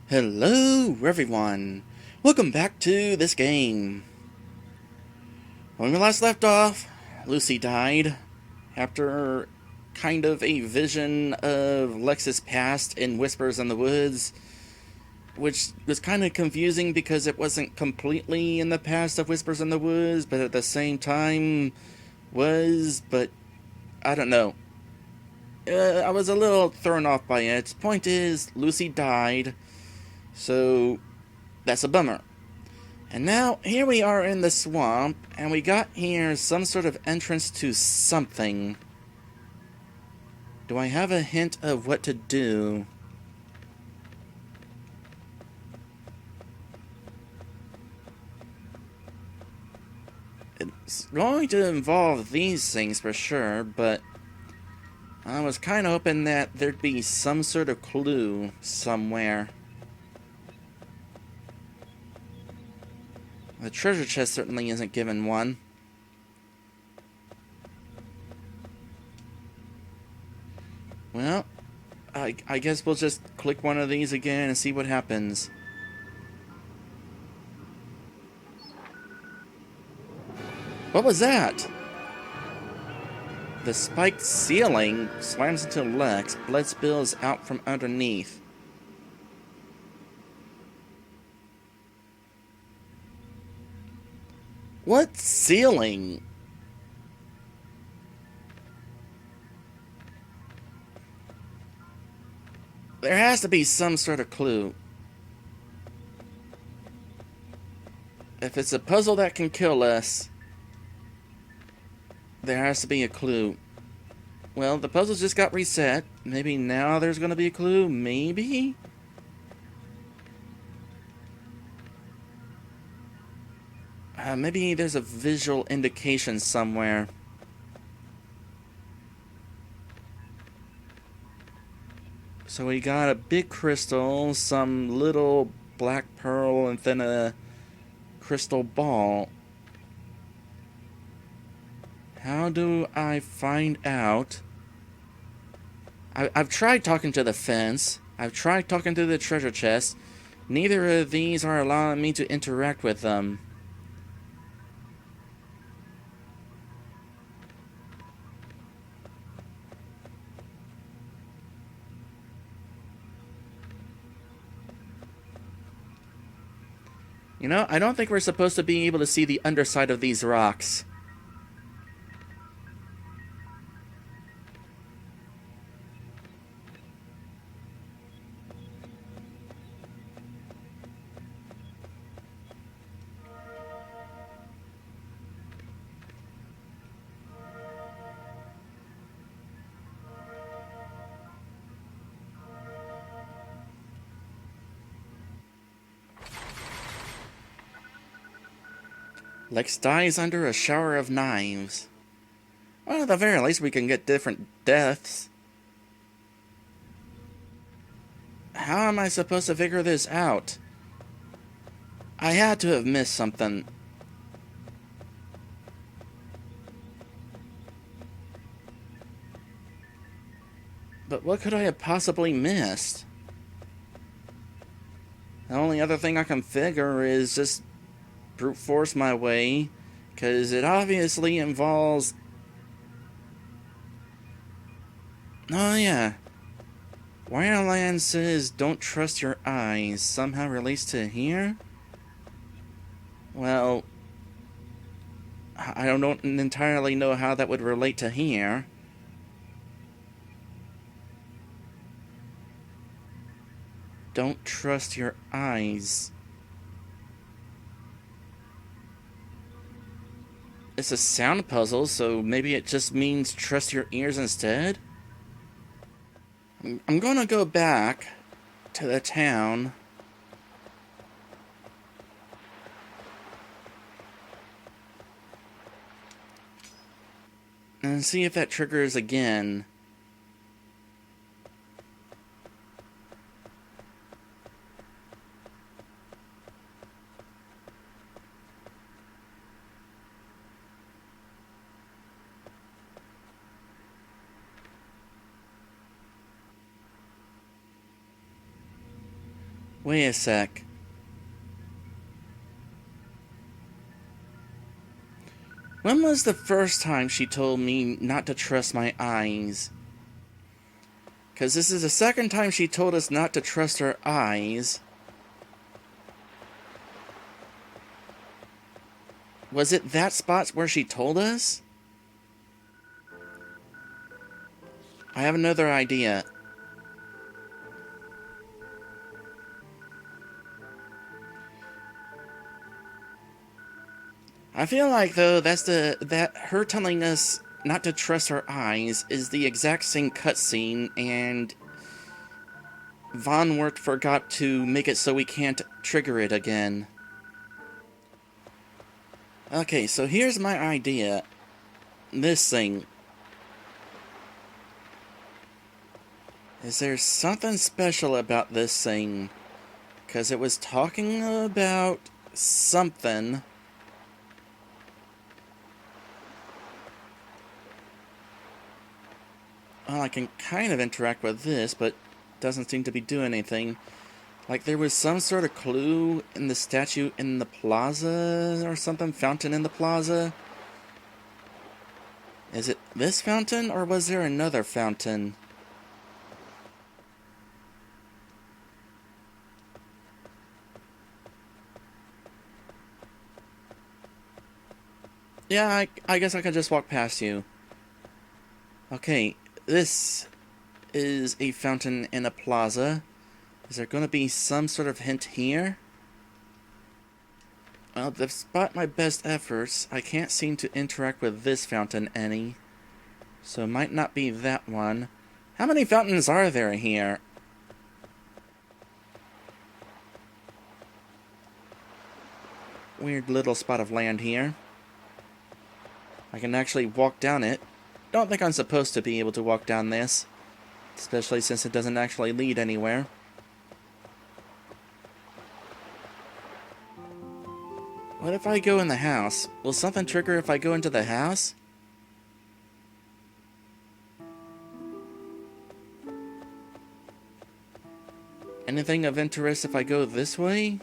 Hello everyone! Welcome back to this game. When we last left off, Lucy died after kind of a vision of Lex's past in Whispers in the Woods, which was kind of confusing because it wasn't completely in the past of Whispers in the Woods, but at the same time was, but I don't know. I was a little thrown off by it. Point is, Lucy died, so that's a bummer. And now, here we are in the swamp, and we got here some sort of entrance to something. Do I have a hint of what to do? It's going to involve these things for sure, but I was kind of hoping that there'd be some sort of clue somewhere. The treasure chest certainly isn't given one. Well, I guess we'll just click one of these again and see what happens. What was that? The spiked ceiling slams into Lex. Blood spills out from underneath. What ceiling? There has to be some sort of clue. If it's a puzzle that can kill us, there has to be a clue. Well, the puzzle just got reset. Maybe now there's going to be a clue? Maybe? Maybe there's a visual indication somewhere. So we got a big crystal, some little black pearl, and then a crystal ball. How do I find out? I've tried talking to the fence. I've tried talking to the treasure chest. Neither of these are allowing me to interact with them. You know, I don't think we're supposed to be able to see the underside of these rocks. Lex dies under a shower of knives. Well, at the very least we can get different deaths. How am I supposed to figure this out? I had to have missed something. But what could I have possibly missed? The only other thing I can figure is just brute force my way, because it obviously involves... Oh yeah. Wireland says don't trust your eyes, somehow relates to here? Well, I don't entirely know how that would relate to here. Don't trust your eyes. It's a sound puzzle, so maybe it just means trust your ears instead? I'm gonna go back to the town. And see if that triggers again. Wait a sec. When was the first time she told me not to trust my eyes? Because this is the second time she told us not to trust our eyes. Was it that spot where she told us? I have another idea. I feel like, though, that her telling us not to trust our eyes is the exact same cutscene, and Von Wert forgot to make it so we can't trigger it again. Okay, so here's my idea. This thing. Is there something special about this thing? Because it was talking about something. Well, I can kind of interact with this, but doesn't seem to be doing anything. Like there was some sort of clue in the statue in the plaza or something, fountain in the plaza. Is it this fountain, or was there another fountain? Yeah, I guess I could just walk past you. Okay, this is a fountain in a plaza. Is there going to be some sort of hint here? Well, despite my best efforts, I can't seem to interact with this fountain any. So it might not be that one. How many fountains are there here? Weird little spot of land here. I can actually walk down it. Don't think I'm supposed to be able to walk down this. Especially since it doesn't actually lead anywhere. What if I go in the house? Will something trigger if I go into the house? Anything of interest if I go this way?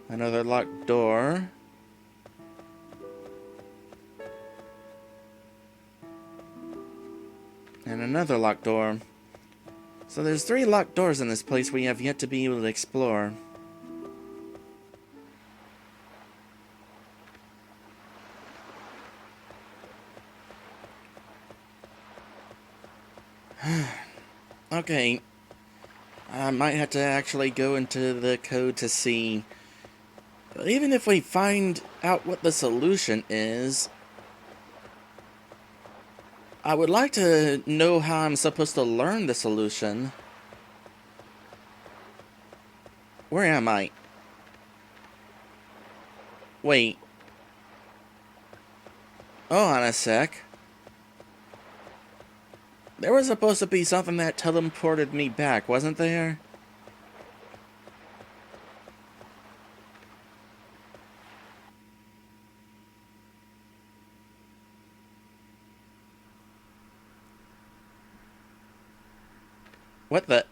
Another locked door. And another locked door. So there's 3 locked doors in this place we have yet to be able to explore. Okay. I might have to actually go into the code to see. But even if we find out what the solution is, I would like to know how I'm supposed to learn the solution. Where am I? Wait. Hold on a sec. There was supposed to be something that teleported me back, wasn't there? What the?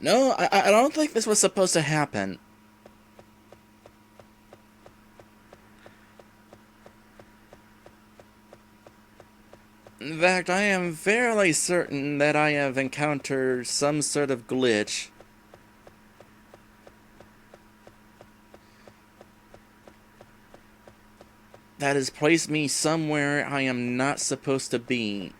No, I don't think this was supposed to happen. In fact, I am fairly certain that I have encountered some sort of glitch. That has placed me somewhere I am not supposed to be.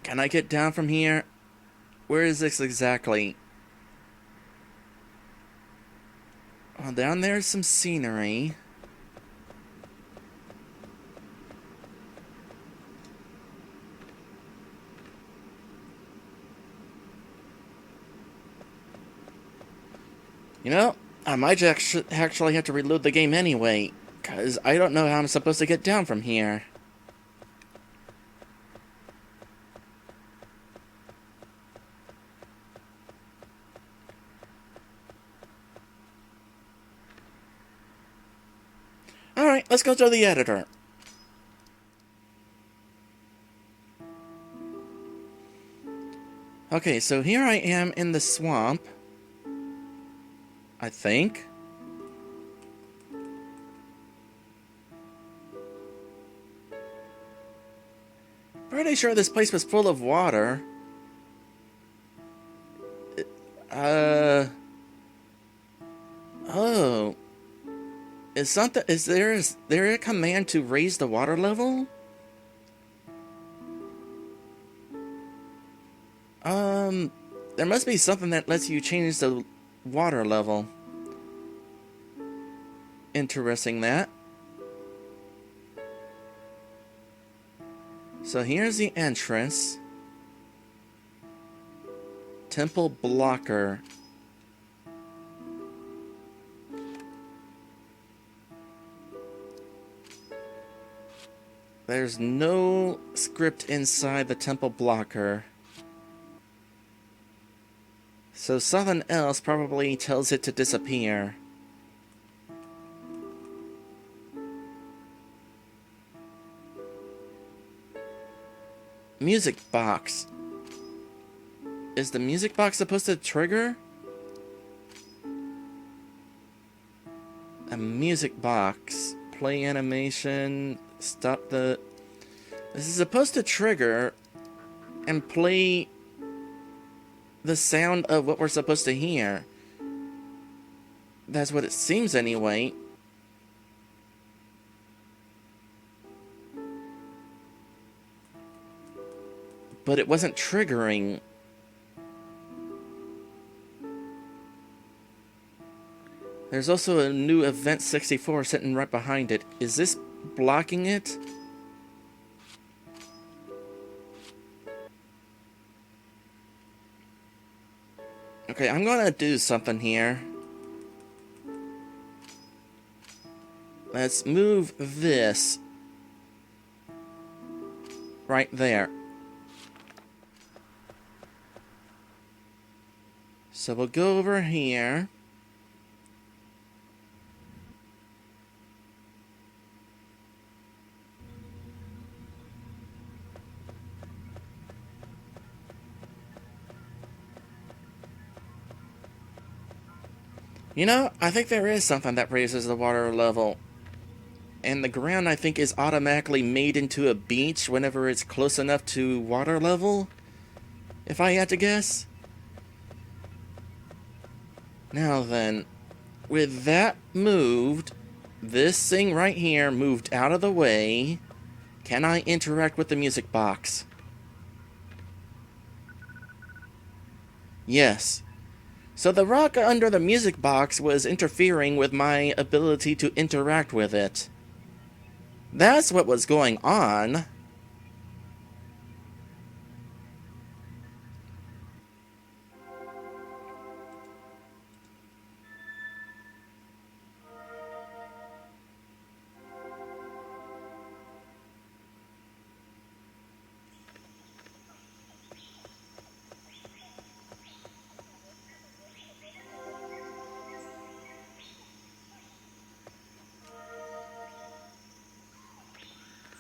Can I get down from here? Where is this exactly? Well, down there is some scenery. You know, I might actually have to reload the game anyway, because I don't know how I'm supposed to get down from here. Alright, let's go to the editor. Okay, so here I am in the swamp. I think. Pretty sure this place was full of water. Oh. Is there a command to raise the water level? There must be something that lets you change the water level. Interesting that. So here's the entrance. Temple blocker. There's no script inside the temple blocker. So something else probably tells it to disappear. Music box. Is the music box supposed to trigger? A music box. Play animation. Stop the... This is supposed to trigger and play the sound of what we're supposed to hear. That's what it seems anyway. But it wasn't triggering. There's also a new Event 64 sitting right behind it. Is this blocking it? Okay, I'm gonna do something here. Let's move this right there. So we'll go over here. You know, I think there is something that raises the water level. And the ground, I think, is automatically made into a beach whenever it's close enough to water level. If I had to guess. Now then, with that moved, this thing right here moved out of the way, can I interact with the music box? Yes. So the rock under the music box was interfering with my ability to interact with it. That's what was going on.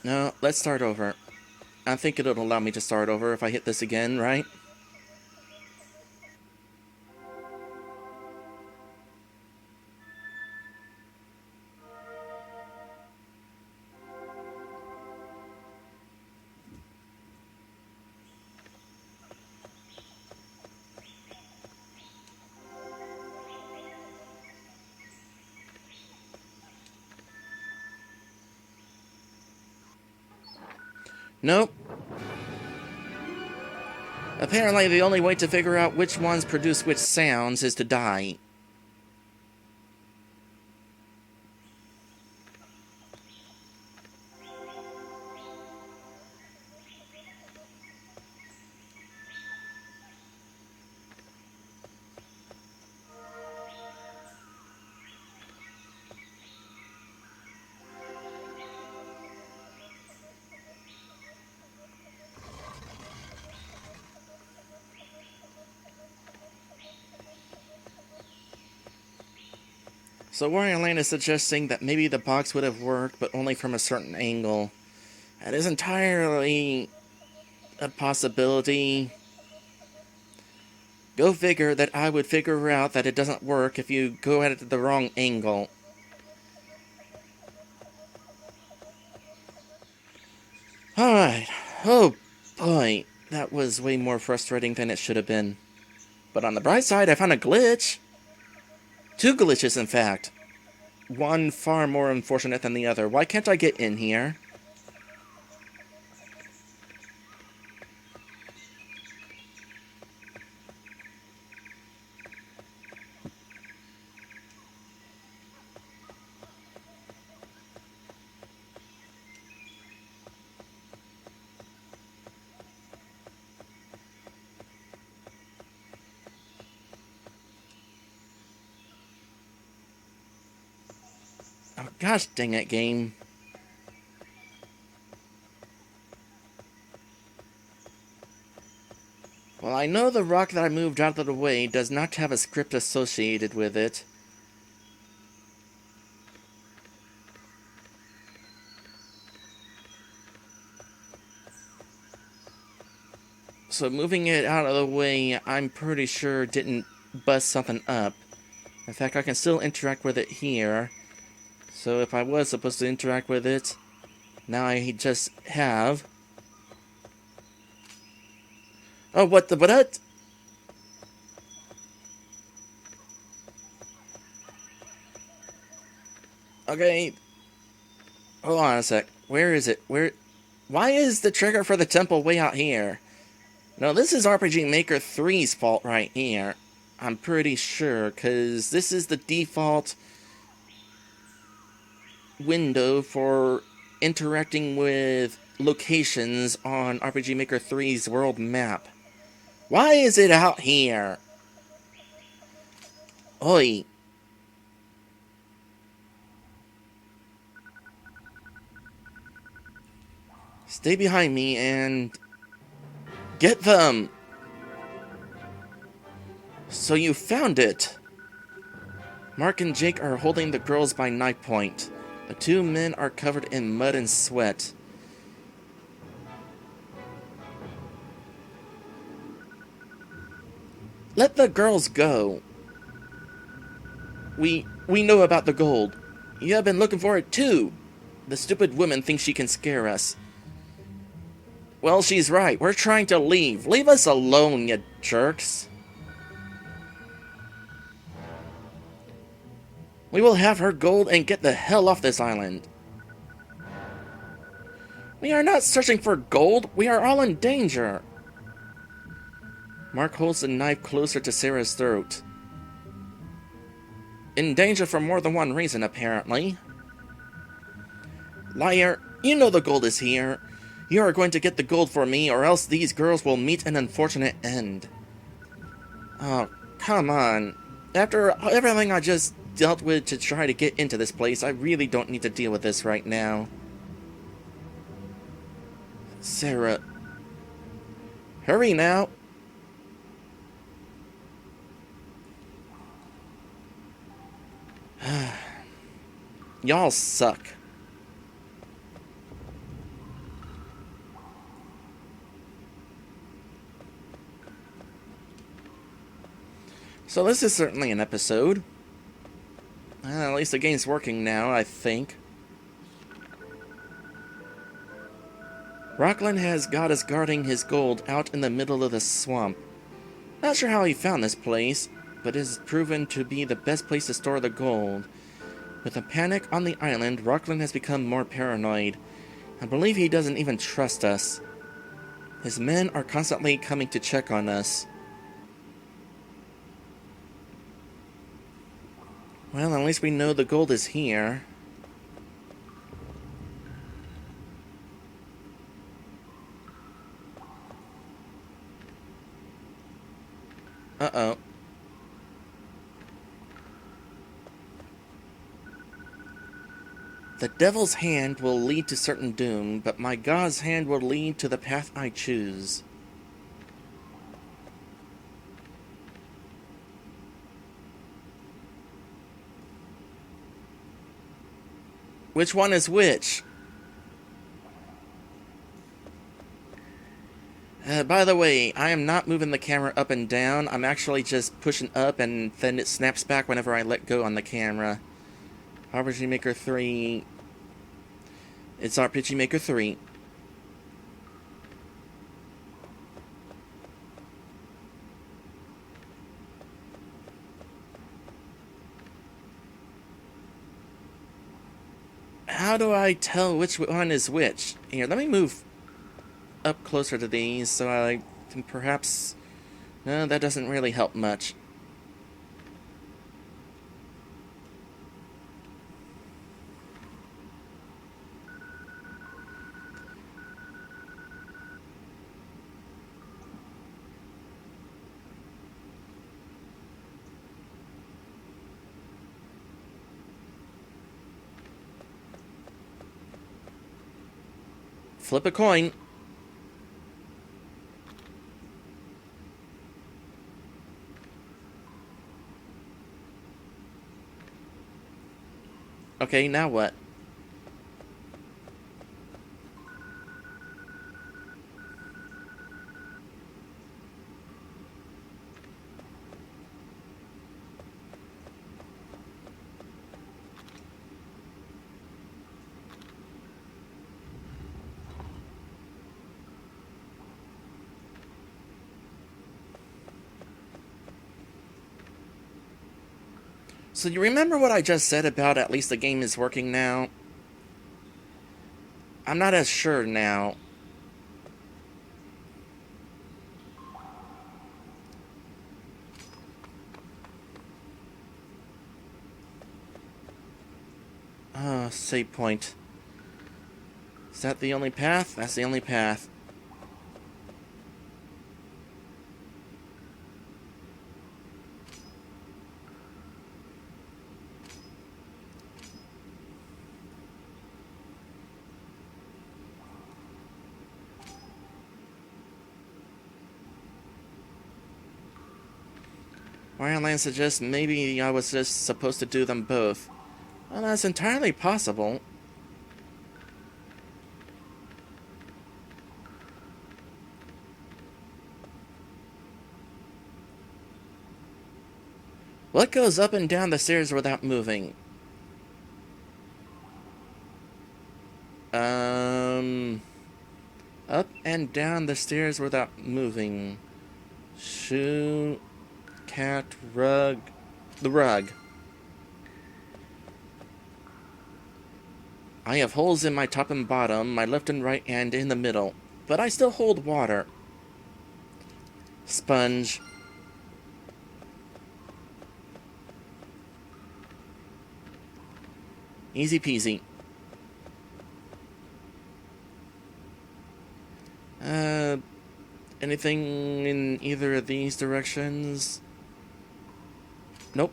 No, let's start over. I think it'll allow me to start over if I hit this again, right? Nope. Apparently the only way to figure out which ones produce which sounds is to die. So Warriorland is suggesting that maybe the box would have worked, but only from a certain angle. That is entirely a possibility. Go figure that I would figure out that it doesn't work if you go at it at the wrong angle. Alright. Oh boy, that was way more frustrating than it should have been. But on the bright side, I found a glitch. 2 glitches, in fact. One far more unfortunate than the other. Why can't I get in here? Oh, gosh dang it, game. Well, I know the rock that I moved out of the way does not have a script associated with it. So moving it out of the way, I'm pretty sure didn't bust something up. In fact, I can still interact with it here. So if I was supposed to interact with it, now I just have. Oh, what the what? Okay. Hold on a sec. Where is it? Why is the trigger for the temple way out here? No, this is RPG Maker 3's fault right here. I'm pretty sure, because this is the default window for interacting with locations on RPG Maker 3's world map. Why is it out here? Oi. Stay behind me and get them! So you found it! Mark and Jake are holding the girls by knife point. The 2 men are covered in mud and sweat. Let the girls go. We know about the gold. You have been looking for it too. The stupid woman thinks she can scare us. Well, she's right. We're trying to leave. Leave us alone, you jerks. We will have her gold and get the hell off this island. We are not searching for gold. We are all in danger. Mark holds the knife closer to Sarah's throat. In danger for more than one reason, apparently. Liar, you know the gold is here. You are going to get the gold for me, or else these girls will meet an unfortunate end. Oh, come on. After everything I just dealt with to try to get into this place, I really don't need to deal with this right now. Sarah. Hurry now. Y'all suck. So this is certainly an episode. At least the game's working now, I think. Rockland has got us guarding his gold out in the middle of the swamp. Not sure how he found this place, but it has proven to be the best place to store the gold. With a panic on the island, Rockland has become more paranoid. I believe he doesn't even trust us. His men are constantly coming to check on us. Well, at least we know the gold is here. Uh-oh. The devil's hand will lead to certain doom, but my God's hand will lead to the path I choose. Which one is which? By the way, I am not moving the camera up and down. I'm actually just pushing up and then it snaps back whenever I let go on the camera. RPG Maker 3. It's RPG Maker 3. How do I tell which one is which? Here, let me move up closer to these so I can perhaps... No, that doesn't really help much. Flip a coin. Okay, now what? So you remember what I just said about at least the game is working now? I'm not as sure now. Save point. Is that the only path? That's the only path. Wildland suggests maybe I was just supposed to do them both. Well, that's entirely possible. What goes up and down the stairs without moving? Up and down the stairs without moving. Shoe, cat, rug. The rug. I have holes in my top and bottom, my left and right, and in the middle. But I still hold water. Sponge. Easy peasy. Anything in either of these directions? Nope.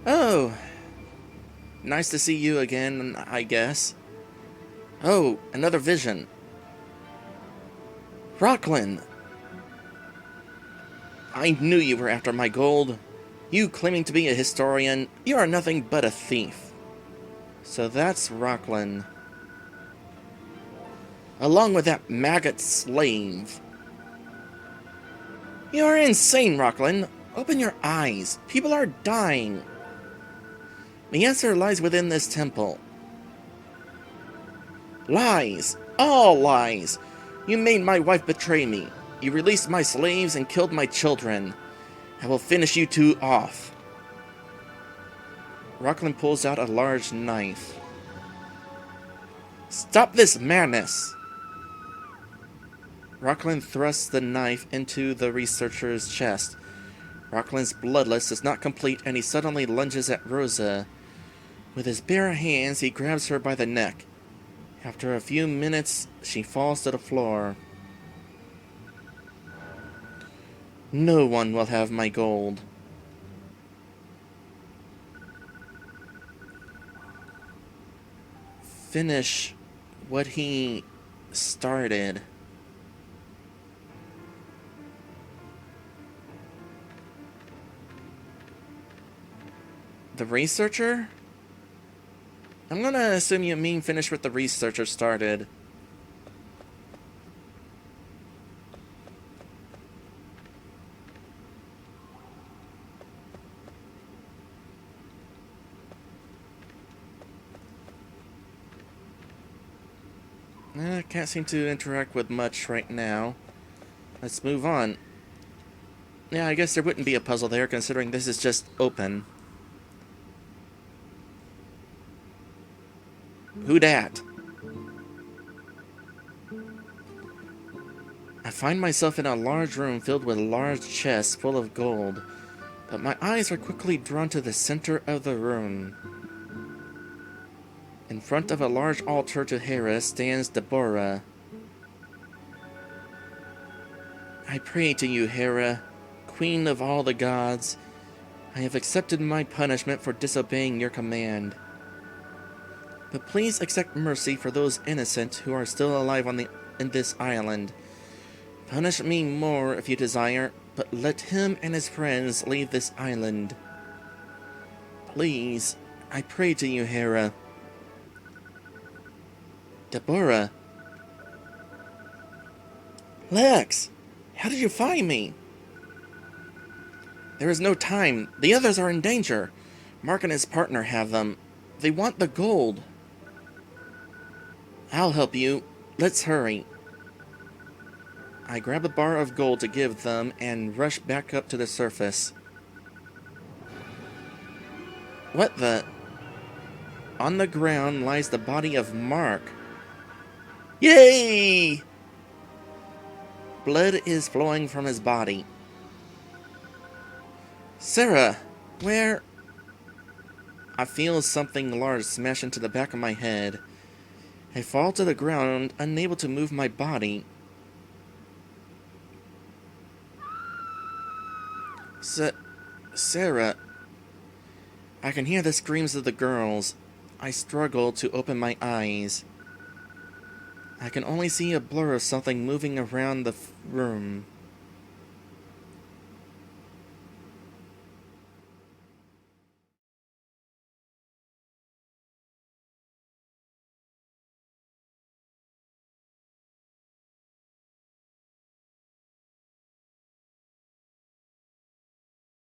Oh. Nice to see you again, I guess. Oh, another vision. Rocklin! I knew you were after my gold. You claiming to be a historian, you are nothing but a thief. So that's Rocklin. Along with that maggot slave. You are insane, Rocklin. Open your eyes. People are dying. The answer lies within this temple. Lies. All lies. You made my wife betray me. You released my slaves and killed my children. I will finish you two off. Rocklin pulls out a large knife. Stop this madness! Rocklin thrusts the knife into the researcher's chest. Rocklin's bloodlust is not complete, and he suddenly lunges at Rosa. With his bare hands, he grabs her by the neck. After a few minutes, she falls to the floor. No one will have my gold. Finish what he started. The researcher? I'm gonna assume you mean finish what the researcher started. Can't seem to interact with much right now. Let's move on. Yeah, I guess there wouldn't be a puzzle there, considering this is just open. Who dat? I find myself in a large room filled with large chests full of gold, but my eyes are quickly drawn to the center of the room. In front of a large altar to Hera stands Deborah. I pray to you, Hera, Queen of all the gods. I have accepted my punishment for disobeying your command. But please accept mercy for those innocent who are still alive in this island. Punish me more if you desire, but let him and his friends leave this island. Please, I pray to you, Hera. Deborah. Lex, how did you find me? There is no time. The others are in danger. Mark and his partner have them. They want the gold. I'll help you. Let's hurry. I grab a bar of gold to give them and rush back up to the surface. What the? On the ground lies the body of Mark. Yay! Blood is flowing from his body. Sarah, where? I feel something large smash into the back of my head. I fall to the ground, unable to move my body. Sarah. I can hear the screams of the girls. I struggle to open my eyes. I can only see a blur of something moving around the room.